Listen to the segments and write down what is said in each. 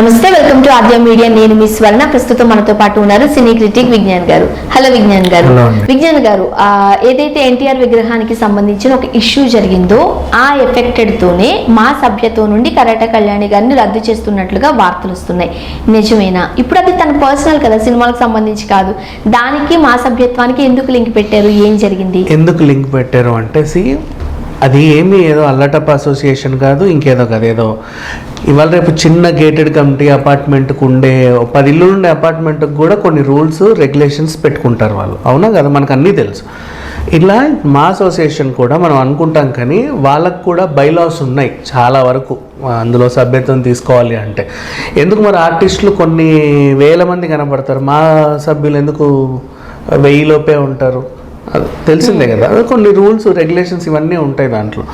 నమస్తే, welcome to Aadya media. నేను మీ స్వర్ణ. ప్రస్తుతం మనతో పాటు ఉన్నారు సినీ క్రిటిక్ విజ్ఞాన్ గారు. హలో విజ్ఞాన్ గారు. విజ్ఞాన్ గారు, ఏదైతే ఎన్టీఆర్ విగ్రహానికి సంబంధించిన ఒక ఇష్యూ జరిగిందో ఆ ఎఫెక్టెడ్ తోనే మా సభ్యత్వం నుండి కరాట కళ్యాణి గారిని రద్దు చేస్తున్నట్లుగా వార్తలు వస్తున్నాయి. నిజమేనా? ఇప్పుడు అది తన పర్సనల్ కదా, సినిమాలకు సంబంధించి కాదు. దానికి మా సభ్యత్వానికి ఎందుకు లింక్ పెట్టారు? ఏం జరిగింది? ఎందుకు లింక్ పెట్టారు అంటే అది ఏమి ఏదో అల్లటప్ అసోసియేషన్ కాదు, ఇంకేదో కాదు. ఏదో ఇవాళ రేపు చిన్న గేటెడ్ కమిటీ అపార్ట్మెంట్కి ఉండే 10 ఇల్లు ఉండే అపార్ట్మెంట్కి కూడా కొన్ని రూల్స్ రెగ్యులేషన్స్ పెట్టుకుంటారు వాళ్ళు. అవునా కదా, మనకు అన్నీ తెలుసు. ఇలా మా అసోసియేషన్ కూడా మనం అనుకుంటాం, కానీ వాళ్ళకు కూడా బైలాస్ ఉన్నాయి చాలా వరకు. అందులో సభ్యత్వం తీసుకోవాలి అంటే ఎందుకు మరి ఆర్టిస్టులు కొన్ని వేల మంది కనబడతారు, మా సభ్యులు ఎందుకు 1000 లోపే ఉంటారు? తెలిసిందే కదా. కొన్ని రూల్స్ రెగ్యులేషన్స్ ఇవన్నీ ఉంటాయి దాంట్లో.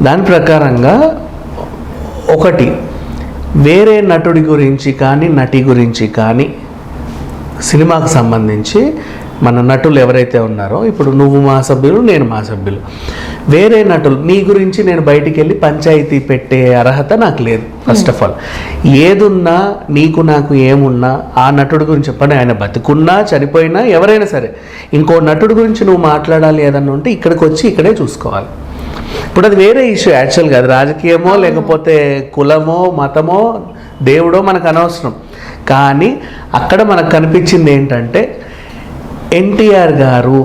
దాని ప్రకారంగా ఒకటి, వేరే నటుడి గురించి కానీ నటి గురించి కానీ సినిమాకు సంబంధించి మన నటులు ఎవరైతే ఉన్నారో, ఇప్పుడు నువ్వు మా సభ్యులు, నేను మా సభ్యులు, వేరే నటులు నీ గురించి నేను బయటికి వెళ్ళి పంచాయతీ పెట్టే అర్హత నాకు లేదు. ఫస్ట్ ఆఫ్ ఆల్, ఏదున్నా నీకు నాకు ఏమున్నా ఆ నటుడి గురించి చెప్పండి. ఆయన బతుకున్నా చనిపోయినా ఎవరైనా సరే, ఇంకో నటుడి గురించి నువ్వు మాట్లాడాలి ఏదన్నా ఉంటే ఇక్కడికి వచ్చి ఇక్కడే చూసుకోవాలి. ఇప్పుడు అది వేరే ఇష్యూ యాక్చువల్గా. అది రాజకీయమో లేకపోతే కులమో మతమో దేవుడో మనకు అనవసరం. కానీ అక్కడ మనకు కనిపించింది ఏంటంటే ఎన్టీఆర్ గారు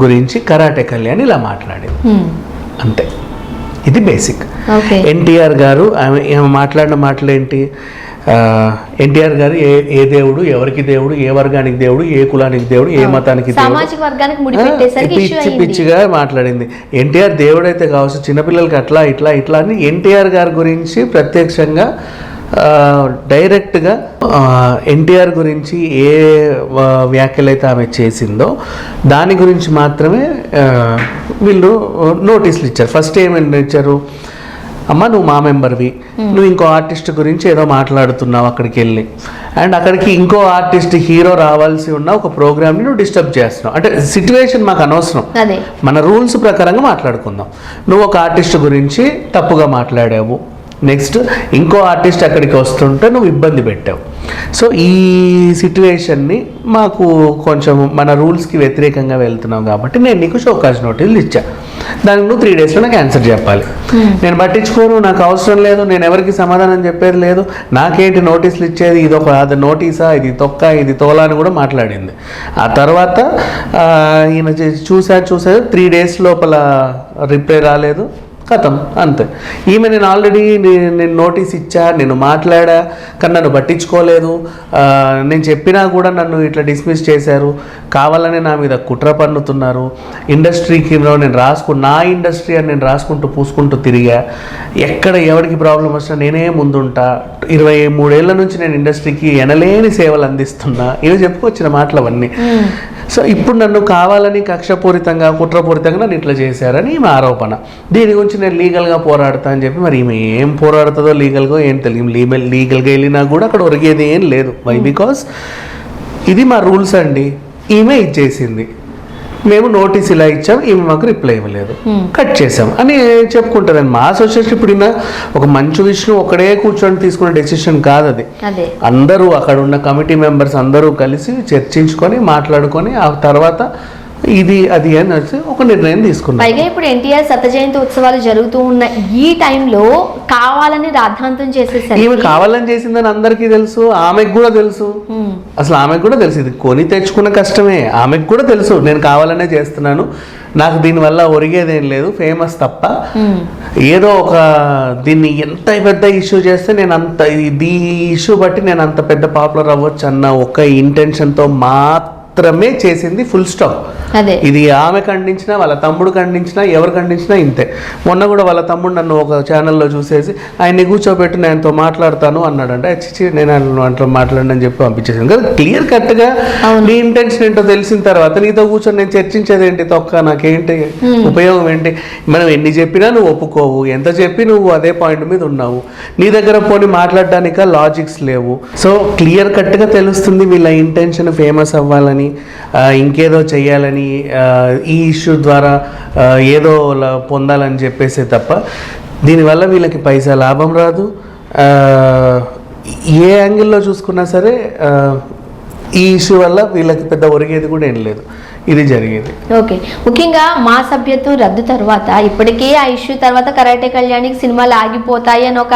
గురించి కరాటే కళ్యాణి ఇలా మాట్లాడింది అంతే. ఇది బేసిక్. ఎన్టీఆర్ గారు ఆమె మాట్లాడిన మాటలు ఏంటి? ఎన్టీఆర్ గారు ఏ దేవుడు, ఎవరికి దేవుడు, ఏ వర్గానికి దేవుడు, ఏ కులానికి దేవుడు, ఏ మతానికి పిచ్చిగా మాట్లాడింది. ఎన్టీఆర్ దేవుడు అయితే కావచ్చు, చిన్నపిల్లలకి అట్లా ఇట్లా ఇట్లా అని ఎన్టీఆర్ గారి గురించి ప్రత్యక్షంగా డైరెక్ట్గా ఎన్టీఆర్ గురించి ఏ వ్యాఖ్యలైతే ఆమె చేసిందో దాని గురించి మాత్రమే వీళ్ళు నోటీసులు ఇచ్చారు. ఫస్ట్ ఏమైనా ఇచ్చారు? అమ్మ, నువ్వు మా మెంబర్వి, నువ్వు ఇంకో ఆర్టిస్ట్ గురించి ఏదో మాట్లాడుతున్నావు అక్కడికి వెళ్ళి, అండ్ అక్కడికి ఇంకో ఆర్టిస్ట్ హీరో రావాల్సి ఉన్న ఒక ప్రోగ్రామ్ని నువ్వు డిస్టర్బ్ చేస్తున్నావు. అంటే సిచ్యువేషన్ మాకు అనవసరం, మన రూల్స్ ప్రకారంగా మాట్లాడుకుందాం. నువ్వు ఒక ఆర్టిస్ట్ గురించి తప్పుగా మాట్లాడావు, నెక్స్ట్ ఇంకో ఆర్టిస్ట్ అక్కడికి వస్తుంటే నువ్వు ఇబ్బంది పెట్టావు. సో ఈ సిట్యువేషన్ని మాకు కొంచెం మన రూల్స్కి వ్యతిరేకంగా వెళ్తున్నావు కాబట్టి నేను నీకు షోకాజ్ నోటీసులు ఇచ్చా. దానికి నువ్వు 3 డేస్లో నాకు ఆన్సర్ చెప్పాలి. నేను పట్టించుకోను, నాకు అవసరం లేదు, నేను ఎవరికి సమాధానం చెప్పేది లేదు, నాకేంటి నోటీసులు ఇచ్చేది, ఇది ఒక అది నోటీసా, ఇది తొక్క, ఇది తోలా అని కూడా మాట్లాడింది. ఆ తర్వాత ఈయన చూసారు 3 డేస్ లోపల రిప్లై రాలేదు, కథం అంతే. ఈమె నేను ఆల్రెడీ నేను నోటీస్ ఇచ్చా, నేను మాట్లాడా, కానీ నన్ను పట్టించుకోలేదు, నేను చెప్పినా కూడా నన్ను ఇట్లా డిస్మిస్ చేశారు, కావాలని నా మీద కుట్ర పన్నుతున్నారు, ఇండస్ట్రీకి నేను నా ఇండస్ట్రీ అని నేను రాసుకుంటూ పూసుకుంటూ తిరిగా, ఎక్కడ ఎవరికి ప్రాబ్లం వచ్చినా నేనే ముందుంటా, 23 ఏళ్ల నుంచి నేను ఇండస్ట్రీకి ఎనలేని సేవలు అందిస్తున్నా, ఇవి చెప్పుకొచ్చిన మాటలు అవన్నీ. సో ఇప్పుడు నన్ను కావాలని కక్షపూరితంగా కుట్రపూరితంగా నన్ను ఇట్లా చేశారని ఈమె ఆరోపణ. దీని గురించి నేను లీగల్గా పోరాడతా అని చెప్పి, మరి ఈమె ఏం పోరాడుతుందో లీగల్గా ఏం తెలియదు. లీగల్గా వెళ్ళినా కూడా అక్కడ ఒరిగేది ఏం లేదు. వై? బికాస్ ఇది మా రూల్స్ అండి. ఈమె ఇచ్చేసింది, మేము నోటీస్ ఇలా ఇచ్చాం, ఈమె మాకు రిప్లై ఇవ్వలేదు, కట్ చేసాం అని చెప్పుకుంటారండి. మా అసోసియేషన్ ఇప్పుడు ఒక మంచి విషయం ఒకడే కూర్చొని తీసుకున్న డెసిషన్ కాదు అది. అందరూ అక్కడ ఉన్న కమిటీ మెంబర్స్ అందరూ కలిసి చర్చించుకొని మాట్లాడుకొని ఆ తర్వాత ఇది అది అని ఒక నిర్ణయం తీసుకున్నాం. పైగా ఇప్పుడు ఎన్టీఆర్ శత జయంతి ఉత్సవాలు జరుగుతూ ఉన్న ఈ టైంలో కావాలని రాద్ధాంతం చేసేసారు. ఈమె కావాలని చేసిందని అందరికీ తెలుసు, ఆమెకు కూడా తెలుసు. అసలు ఆమెకు కూడా తెలుసు, ఇది కొని తెచ్చుకున్న కష్టమే. ఆమెకు కూడా తెలుసు నేను కావాలనే చేస్తున్నాను, నాకు దీనివల్ల ఒరిగేదేం లేదు, ఫేమస్ తప్ప. ఏదో ఒక దీన్ని ఎంత పెద్ద ఇష్యూ చేస్తే నేను అంత ఈ ఇష్యూ బట్టి నేను అంత పెద్ద పాపులర్ అవ్వచ్చు అన్న ఒక ఇంటెన్షన్తో మాత్రమే చేసింది, ఫుల్ స్టాప్. ఇది ఆమె ఖండించినా, వాళ్ళ తమ్ముడు ఖండించినా, ఎవరు ఖండించినా ఇంతే. మొన్న కూడా వాళ్ళ తమ్ముడు నన్ను ఒక ఛానల్లో చూసేసి ఆయన్ని కూర్చోబెట్టి నేను ఆయనతో మాట్లాడతాను అన్నాడంటే, చిచి నేను అట్లా మాట్లాడని చెప్పి పంపించేసాను కదా. క్లియర్ కట్గా నీ ఇంటెన్షన్ ఏంటో తెలిసిన తర్వాత నీతో కూర్చొని నేను చర్చించేది ఏంటి? తొక్క నాకేంటి ఉపయోగం ఏంటి? మనం ఎన్ని చెప్పినా నువ్వు ఒప్పుకోవు, ఎంత చెప్పి నువ్వు అదే పాయింట్ మీద ఉన్నావు, నీ దగ్గర పోని మాట్లాడడానిక లాజిక్స్ లేవు. సో క్లియర్ కట్గా తెలుస్తుంది వీళ్ళ ఇంటెన్షన్ ఫేమస్ అవ్వాలని, ఇంకేదో చెయ్యాలని, ఈ ఇష్యూ ద్వారా ఏదో పొందాలని చెప్పేసి తప్ప దీనివల్ల వీళ్ళకి పైసా లాభం రాదు. ఏ యాంగిల్లో చూసుకున్నా సరే ఈ ఇష్యూ వల్ల వీళ్ళకి పెద్ద ఒరిగేది కూడా ఏం లేదు. ఇది జరిగేది. ఓకే, ముఖ్యంగా మా సభ్యత్వం రద్దు తర్వాత ఇప్పటికే ఆ ఇష్యూ తర్వాత కరాటే కళ్యాణికి సినిమాలు ఆగిపోతాయి అని ఒక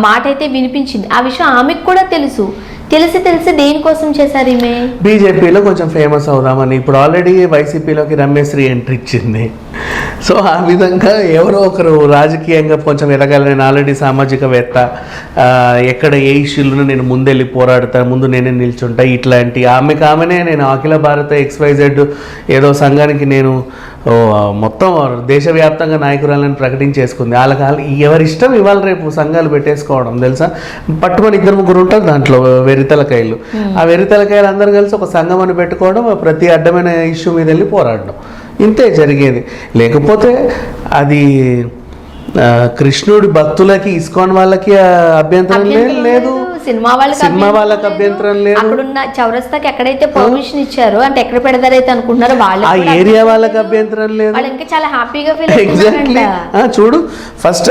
మాట అయితే వినిపించింది. ఆ విషయం ఆమెకు కూడా తెలిసి దేనికోసం చేశారు ఈమె? బీజేపీలో కొంచెం ఫేమస్ అవుదామని. ఇప్పుడు ఆల్రెడీ వైసీపీలోకి రమేశ్రీ ఎంట్రీ ఇచ్చింది. సో ఆ విధంగా ఎవరో ఒకరు రాజకీయంగా కొంచెం ఎదగాలని, ఆల్రెడీ సామాజికవేత్త, ఎక్కడ ఏ ఇష్యూలను నేను ముందెళ్ళి పోరాడతాను, ముందు నేనే నిల్చుంటా, ఇట్లాంటి ఆమెనే నేను అఖిల భారత XYZ ఏదో సంఘానికి నేను మొత్తం దేశవ్యాప్తంగా నాయకురాలని ప్రకటించేసుకుంది. వాళ్ళకి ఎవరిష్టం ఇవాళ రేపు సంఘాలు పెట్టేసుకోవడం తెలుసా. పట్టుకొని 2-3 ఉంటారు దాంట్లో వెరితలకాయలు. ఆ వెరితలకాయలు అందరూ కలిసి ఒక సంఘం అని పెట్టుకోవడం, ప్రతి అడ్డమైన ఇష్యూ మీద వెళ్ళి పోరాడడం, ఇంతే జరిగేది. లేకపోతే అది కృష్ణుడి భక్తులకి, ఇస్కాన్ వాళ్ళకి అభ్యంతరం లేదు, సినిమా వాళ్ళకి అభ్యంతరం లేదు. అక్కడున్న చౌరస్తాకి ఎక్కడైతే పర్మిషన్ ఇచ్చారో అంటే ఎక్కడ పెడతారైతే అనుకుంటున్నారో వాళ్ళు, ఆ ఏరియా వాళ్ళకి అభ్యంతరం లేదు. వాళ్ళు ఇంకా చాలా హ్యాపీగా ఫీల్ ఎగ్జాక్ట్లీ. చూడు, ఫస్ట్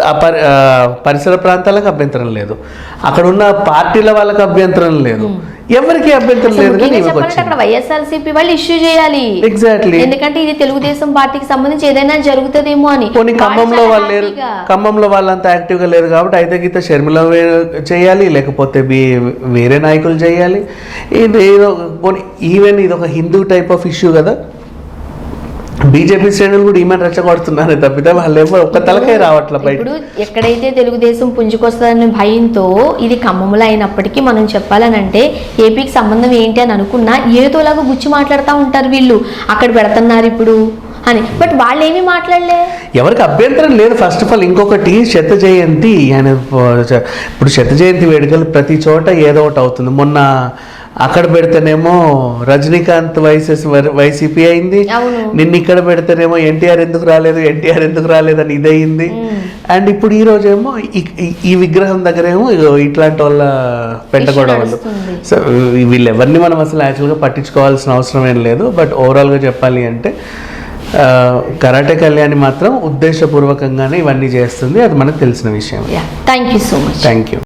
పరిసర ప్రాంతాలకు అభ్యంతరం లేదు, అక్కడ ఉన్న పార్టీల వాళ్ళకి అభ్యంతరం లేదు, ఎవరికి అభ్యంతరం లేదు. కానీ అక్కడ వైఎస్ఆర్సీపీ వాళ్ళు ఇష్యూ చేయాలి. ఎగ్జాక్ట్లీ. ఎందుకంటే ఇది తెలుగుదేశం పార్టీకి సంబంధించి ఏదైనా జరుగుతుందేమో అని. కొన్ని ఖమ్మంలో వాళ్ళు లేరు, ఖమ్మంలో వాళ్ళంతా యాక్టివ్ గా లేరు కాబట్టి అయితే గీత షర్మిల చేయాలి, లేకపోతే వేరే నాయకులు చేయాలి. ఈవెన్ ఇది ఒక హిందూ టైప్ ఆఫ్ ఇష్యూ కదా. బీజేపీ శ్రేణులు కూడా ఈమెను రెచ్చగొడుతున్నారు తప్పితే వాళ్ళు ఎవరు ఒక్క తలకాయ రావట్లే బయట. ఇప్పుడు ఎక్కడైతే తెలుగుదేశం పుంజుకొస్తుందనే భయంతో ఇది ఖమ్మంలో అయినప్పటికీ మనం చెప్పాలనంటే ఏపీకి సంబంధం ఏంటి అని అనుకున్నా ఏదోలాగా గుచ్చి మాట్లాడుతూ ఉంటారు వీళ్ళు, అక్కడ పెడుతున్నారు ఇప్పుడు అని. బట్ వాళ్ళు ఏమీ మాట్లాడలే, ఎవరికి అభ్యంతరం లేదు. ఫస్ట్ ఆఫ్ ఆల్ ఇంకొకటి, శత జయంతి ఆయన ఇప్పుడు శత జయంతి వేడుకలు ప్రతి చోట ఏదో ఒకటి అవుతుంది. మొన్న అక్కడ పెడితేనేమో రజనీకాంత్ వైసీపీ అయింది, నిన్న ఇక్కడ పెడితేనేమో ఎన్టీఆర్ ఎందుకు రాలేదు అని ఇదయింది. అండ్ ఇప్పుడు ఈ రోజేమో ఈ విగ్రహం దగ్గరేమో ఇట్లాంటి వాళ్ళ పెంటగొడవ వాళ్ళు. సో వీళ్ళెవరిని మనం అసలు యాక్చువల్గా పట్టించుకోవాల్సిన అవసరం ఏం లేదు. బట్ ఓవరాల్గా చెప్పాలి అంటే కరాటే కళ్యాణి మాత్రం ఉద్దేశపూర్వకంగానే ఇవన్నీ చేస్తుంది, అది మనకు తెలిసిన విషయం. Thank you so much. Thank you.